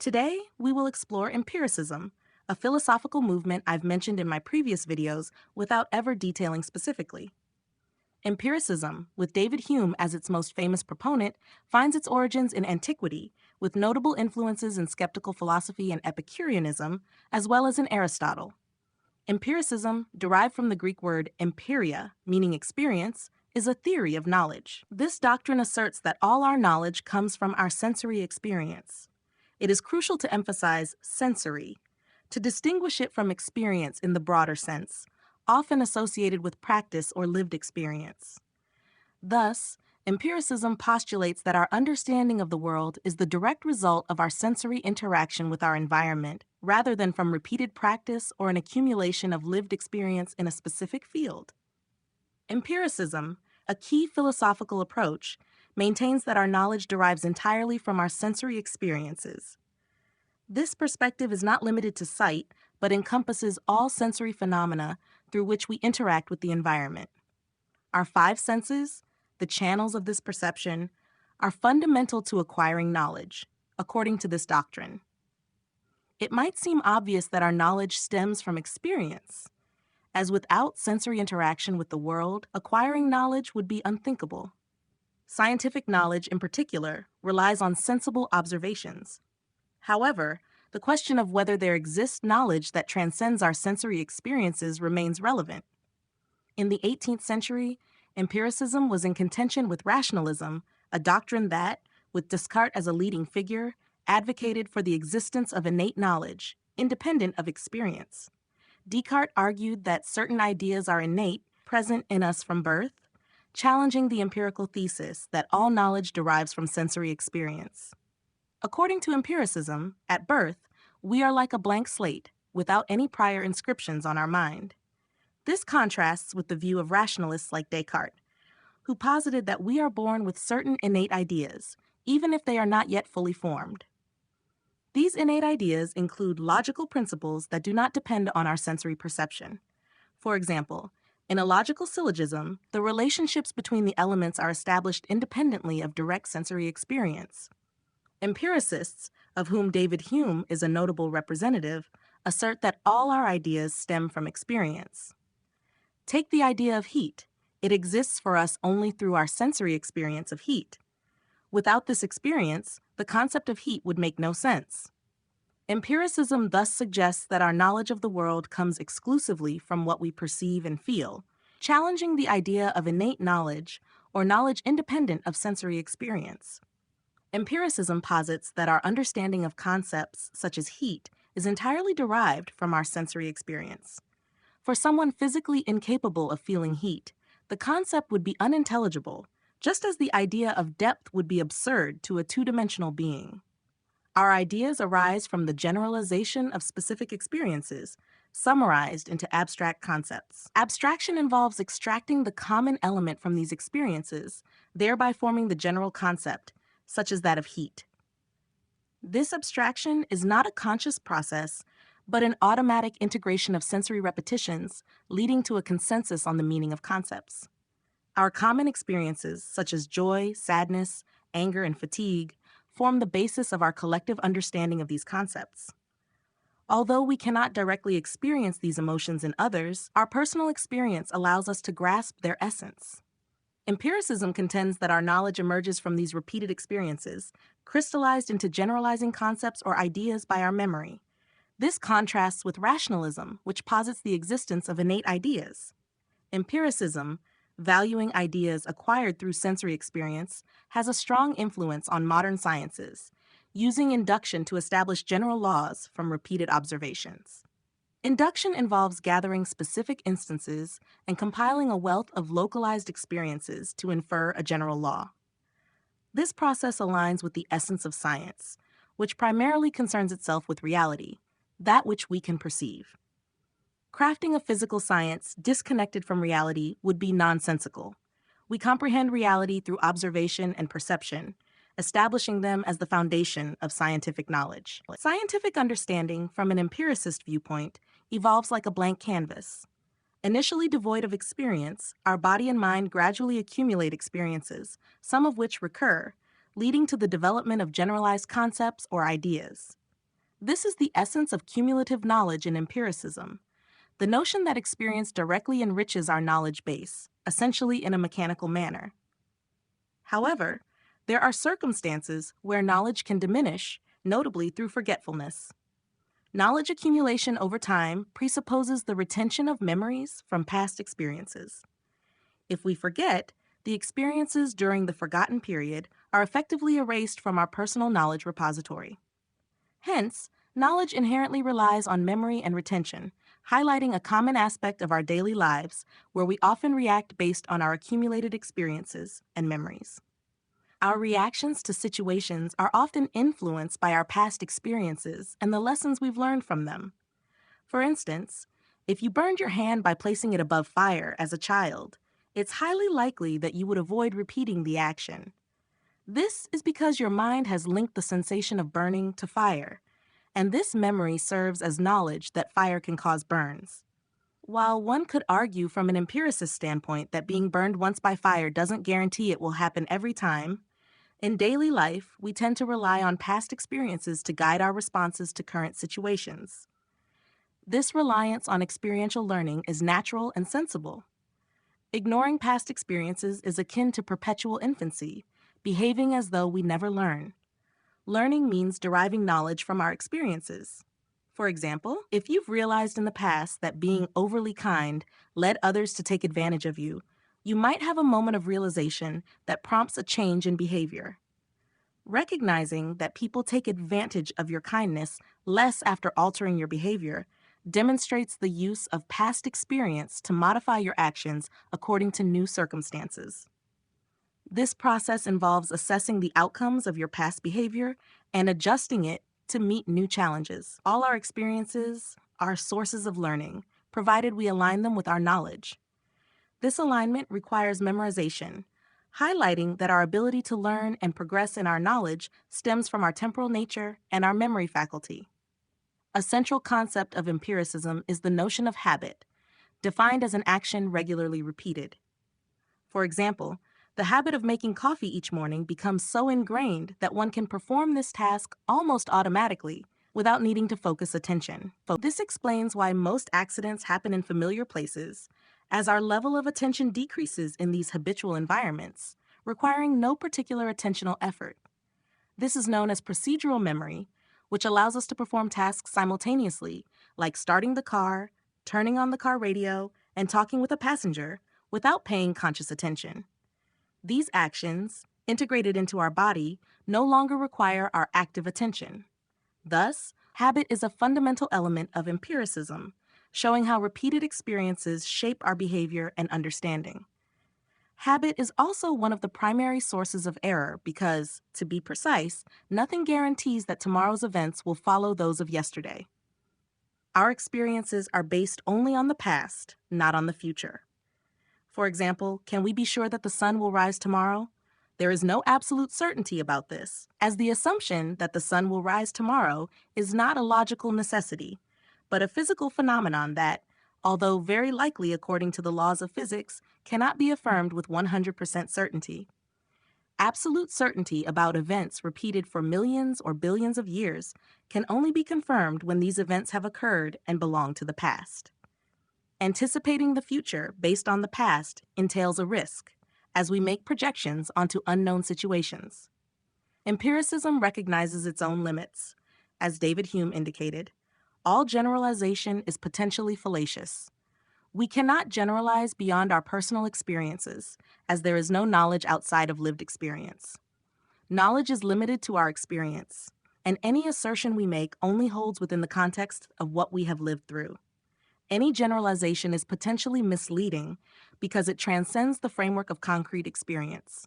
Today, we will explore empiricism, a philosophical movement I've mentioned in my previous videos without ever detailing specifically. Empiricism, with David Hume as its most famous proponent, finds its origins in antiquity, with notable influences in skeptical philosophy and Epicureanism, as well as in Aristotle. Empiricism, derived from the Greek word empiria, meaning experience, is a theory of knowledge. This doctrine asserts that all our knowledge comes from our sensory experience. It is crucial to emphasize sensory, to distinguish it from experience in the broader sense, often associated with practice or lived experience. Thus, empiricism postulates that our understanding of the world is the direct result of our sensory interaction with our environment, rather than from repeated practice or an accumulation of lived experience in a specific field. Empiricism, a key philosophical approach, maintains that our knowledge derives entirely from our sensory experiences. This perspective is not limited to sight, but encompasses all sensory phenomena through which we interact with the environment. Our five senses, the channels of this perception, are fundamental to acquiring knowledge, according to this doctrine. It might seem obvious that our knowledge stems from experience, as without sensory interaction with the world, acquiring knowledge would be unthinkable. Scientific knowledge, in particular, relies on sensible observations. However, the question of whether there exists knowledge that transcends our sensory experiences remains relevant. In the 18th century, empiricism was in contention with rationalism, a doctrine that, with Descartes as a leading figure, advocated for the existence of innate knowledge, independent of experience. Descartes argued that certain ideas are innate, present in us from birth, challenging the empirical thesis that all knowledge derives from sensory experience. According to empiricism, at birth, we are like a blank slate, without any prior inscriptions on our mind. This contrasts with the view of rationalists like Descartes, who posited that we are born with certain innate ideas, even if they are not yet fully formed. These innate ideas include logical principles that do not depend on our sensory perception. For example, in a logical syllogism, the relationships between the elements are established independently of direct sensory experience. Empiricists, of whom David Hume is a notable representative, assert that all our ideas stem from experience. Take the idea of heat. It exists for us only through our sensory experience of heat. Without this experience, the concept of heat would make no sense. Empiricism thus suggests that our knowledge of the world comes exclusively from what we perceive and feel, challenging the idea of innate knowledge or knowledge independent of sensory experience. Empiricism posits that our understanding of concepts such as heat is entirely derived from our sensory experience. For someone physically incapable of feeling heat, the concept would be unintelligible, just as the idea of depth would be absurd to a two-dimensional being. Our ideas arise from the generalization of specific experiences, summarized into abstract concepts. Abstraction involves extracting the common element from these experiences, thereby forming the general concept, such as that of heat. This abstraction is not a conscious process, but an automatic integration of sensory repetitions, leading to a consensus on the meaning of concepts. Our common experiences, such as joy, sadness, anger, and fatigue, form the basis of our collective understanding of these concepts. Although we cannot directly experience these emotions in others, our personal experience allows us to grasp their essence. Empiricism contends that our knowledge emerges from these repeated experiences, crystallized into generalizing concepts or ideas by our memory. This contrasts with rationalism, which posits the existence of innate ideas. Empiricism, valuing ideas acquired through sensory experience, has a strong influence on modern sciences, using induction to establish general laws from repeated observations. Induction involves gathering specific instances and compiling a wealth of localized experiences to infer a general law. This process aligns with the essence of science, which primarily concerns itself with reality, that which we can perceive. Crafting a physical science disconnected from reality would be nonsensical. We comprehend reality through observation and perception, establishing them as the foundation of scientific knowledge. Scientific understanding, from an empiricist viewpoint, evolves like a blank canvas. Initially devoid of experience, our body and mind gradually accumulate experiences, some of which recur, leading to the development of generalized concepts or ideas. This is the essence of cumulative knowledge in empiricism, the notion that experience directly enriches our knowledge base, essentially in a mechanical manner. However, there are circumstances where knowledge can diminish, notably through forgetfulness. Knowledge accumulation over time presupposes the retention of memories from past experiences. If we forget, the experiences during the forgotten period are effectively erased from our personal knowledge repository. Hence, knowledge inherently relies on memory and retention, highlighting a common aspect of our daily lives where we often react based on our accumulated experiences and memories. Our reactions to situations are often influenced by our past experiences and the lessons we've learned from them. For instance, if you burned your hand by placing it above fire as a child, it's highly likely that you would avoid repeating the action. This is because your mind has linked the sensation of burning to fire, and this memory serves as knowledge that fire can cause burns. While one could argue from an empiricist standpoint that being burned once by fire doesn't guarantee it will happen every time, in daily life, we tend to rely on past experiences to guide our responses to current situations. This reliance on experiential learning is natural and sensible. Ignoring past experiences is akin to perpetual infancy, behaving as though we never learn. Learning means deriving knowledge from our experiences. For example, if you've realized in the past that being overly kind led others to take advantage of you, you might have a moment of realization that prompts a change in behavior. Recognizing that people take advantage of your kindness less after altering your behavior demonstrates the use of past experience to modify your actions according to new circumstances. This process involves assessing the outcomes of your past behavior and adjusting it to meet new challenges. All our experiences are sources of learning, provided we align them with our knowledge. This alignment requires memorization, highlighting that our ability to learn and progress in our knowledge stems from our temporal nature and our memory faculty. A central concept of empiricism is the notion of habit, defined as an action regularly repeated. For example, the habit of making coffee each morning becomes so ingrained that one can perform this task almost automatically without needing to focus attention. This explains why most accidents happen in familiar places, as our level of attention decreases in these habitual environments, requiring no particular attentional effort. This is known as procedural memory, which allows us to perform tasks simultaneously, like starting the car, turning on the car radio, and talking with a passenger, without paying conscious attention. These actions, integrated into our body, no longer require our active attention. Thus, habit is a fundamental element of empiricism, showing how repeated experiences shape our behavior and understanding. Habit is also one of the primary sources of error because, to be precise, nothing guarantees that tomorrow's events will follow those of yesterday. Our experiences are based only on the past, not on the future. For example, can we be sure that the sun will rise tomorrow? There is no absolute certainty about this, as the assumption that the sun will rise tomorrow is not a logical necessity, but a physical phenomenon that, although very likely according to the laws of physics, cannot be affirmed with 100% certainty. Absolute certainty about events repeated for millions or billions of years can only be confirmed when these events have occurred and belong to the past. Anticipating the future based on the past entails a risk, as we make projections onto unknown situations. Empiricism recognizes its own limits. As David Hume indicated, all generalization is potentially fallacious. We cannot generalize beyond our personal experiences, as there is no knowledge outside of lived experience. Knowledge is limited to our experience, and any assertion we make only holds within the context of what we have lived through. Any generalization is potentially misleading because it transcends the framework of concrete experience.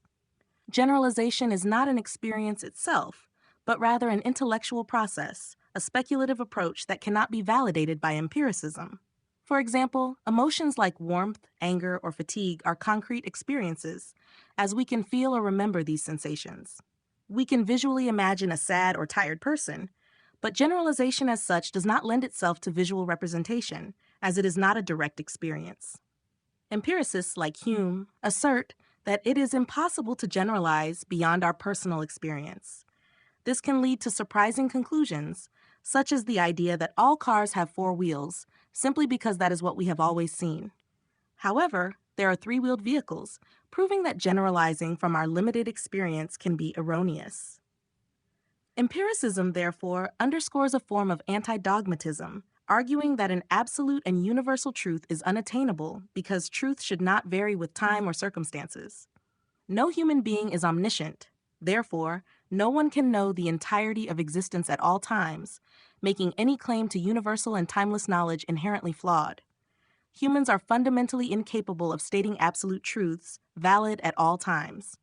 Generalization is not an experience itself, but rather an intellectual process, a speculative approach that cannot be validated by empiricism. For example, emotions like warmth, anger, or fatigue are concrete experiences, as we can feel or remember these sensations. We can visually imagine a sad or tired person, but generalization as such does not lend itself to visual representation, as it is not a direct experience. Empiricists like Hume assert that it is impossible to generalize beyond our personal experience. This can lead to surprising conclusions, such as the idea that all cars have four wheels, simply because that is what we have always seen. However, there are three-wheeled vehicles, proving that generalizing from our limited experience can be erroneous. Empiricism, therefore, underscores a form of anti-dogmatism, arguing that an absolute and universal truth is unattainable because truth should not vary with time or circumstances. No human being is omniscient. Therefore, no one can know the entirety of existence at all times, making any claim to universal and timeless knowledge inherently flawed. Humans are fundamentally incapable of stating absolute truths, valid at all times.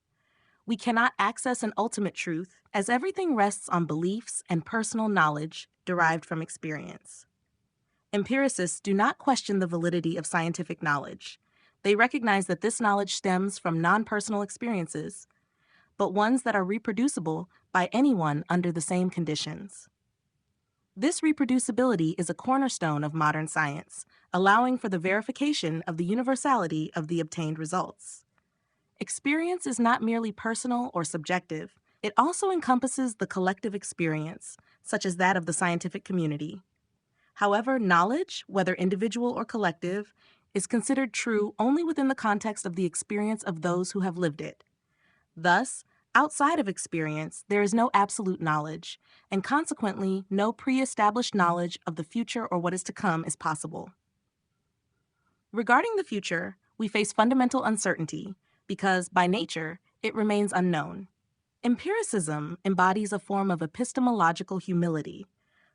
We cannot access an ultimate truth, as everything rests on beliefs and personal knowledge derived from experience. Empiricists do not question the validity of scientific knowledge. They recognize that this knowledge stems from non-personal experiences, but ones that are reproducible by anyone under the same conditions. This reproducibility is a cornerstone of modern science, allowing for the verification of the universality of the obtained results. Experience is not merely personal or subjective. It also encompasses the collective experience, such as that of the scientific community. However, knowledge, whether individual or collective, is considered true only within the context of the experience of those who have lived it. Thus, outside of experience, there is no absolute knowledge, and consequently, no pre-established knowledge of the future or what is to come is possible. Regarding the future, we face fundamental uncertainty because, by nature, it remains unknown. Empiricism embodies a form of epistemological humility,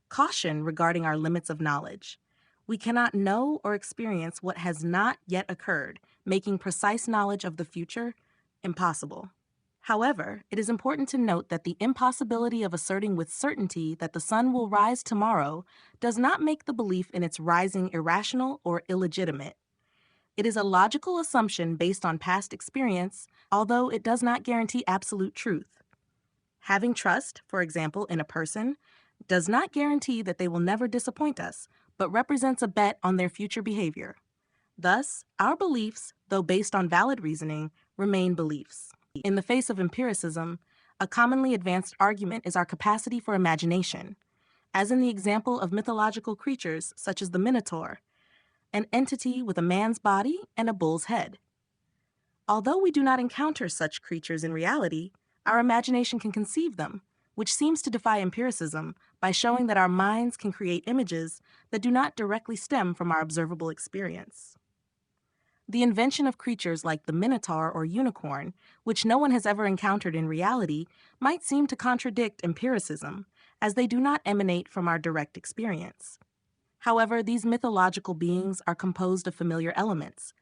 caution regarding our limits of knowledge. We cannot know or experience what has not yet occurred, making precise knowledge of the future impossible. However, it is important to note that the impossibility of asserting with certainty that the sun will rise tomorrow does not make the belief in its rising irrational or illegitimate. It is a logical assumption based on past experience, although it does not guarantee absolute truth. Having trust, for example, in a person, does not guarantee that they will never disappoint us, but represents a bet on their future behavior. Thus, our beliefs, though based on valid reasoning, remain beliefs. In the face of empiricism, a commonly advanced argument is our capacity for imagination, as in the example of mythological creatures such as the Minotaur, an entity with a man's body and a bull's head. Although we do not encounter such creatures in reality, our imagination can conceive them, which seems to defy empiricism by showing that our minds can create images that do not directly stem from our observable experience. The invention of creatures like the Minotaur or unicorn, which no one has ever encountered in reality, might seem to contradict empiricism, as they do not emanate from our direct experience. However, these mythological beings are composed of familiar elements.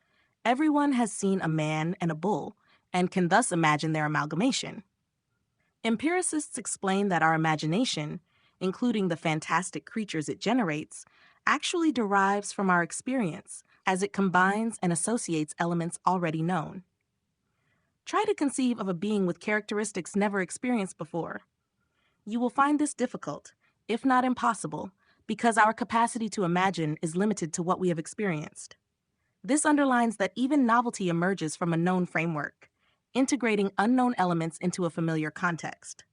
Everyone has seen a man and a bull, and can thus imagine their amalgamation. Empiricists explain that our imagination, including the fantastic creatures it generates, actually derives from our experience, as it combines and associates elements already known. Try to conceive of a being with characteristics never experienced before. You will find this difficult, if not impossible, because our capacity to imagine is limited to what we have experienced. This underlines that even novelty emerges from a known framework, integrating unknown elements into a familiar context.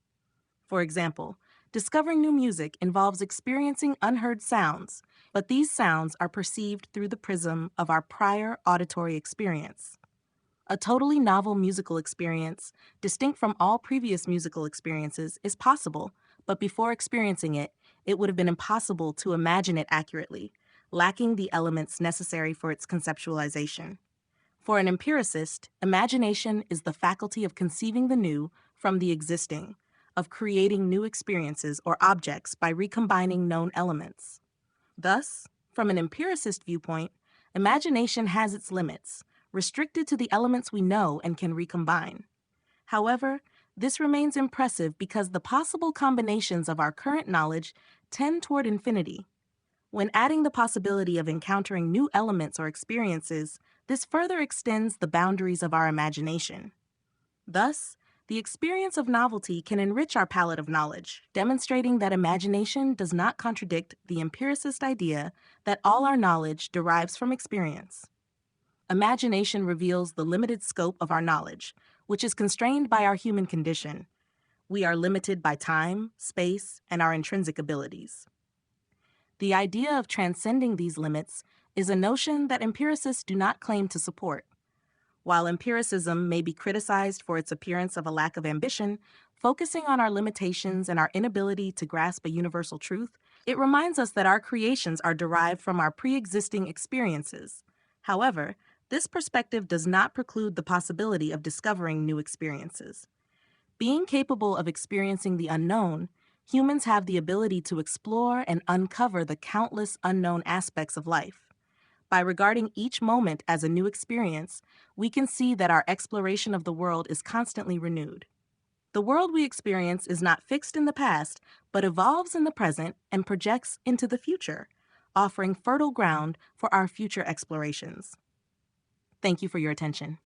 For example, discovering new music involves experiencing unheard sounds, but these sounds are perceived through the prism of our prior auditory experience. A totally novel musical experience, distinct from all previous musical experiences, is possible, but before experiencing it, it would have been impossible to imagine it accurately, lacking the elements necessary for its conceptualization. For an empiricist, imagination is the faculty of conceiving the new from the existing, of creating new experiences or objects by recombining known elements. Thus, from an empiricist viewpoint, imagination has its limits, restricted to the elements we know and can recombine. However, this remains impressive because the possible combinations of our current knowledge tend toward infinity. When adding the possibility of encountering new elements or experiences, this further extends the boundaries of our imagination. Thus, the experience of novelty can enrich our palette of knowledge, demonstrating that imagination does not contradict the empiricist idea that all our knowledge derives from experience. Imagination reveals the limited scope of our knowledge, which is constrained by our human condition. We are limited by time, space, and our intrinsic abilities. The idea of transcending these limits is a notion that empiricists do not claim to support. While empiricism may be criticized for its appearance of a lack of ambition, focusing on our limitations and our inability to grasp a universal truth, it reminds us that our creations are derived from our pre-existing experiences. However, this perspective does not preclude the possibility of discovering new experiences. Being capable of experiencing the unknown, humans have the ability to explore and uncover the countless unknown aspects of life. By regarding each moment as a new experience, we can see that our exploration of the world is constantly renewed. The world we experience is not fixed in the past, but evolves in the present and projects into the future, offering fertile ground for our future explorations. Thank you for your attention.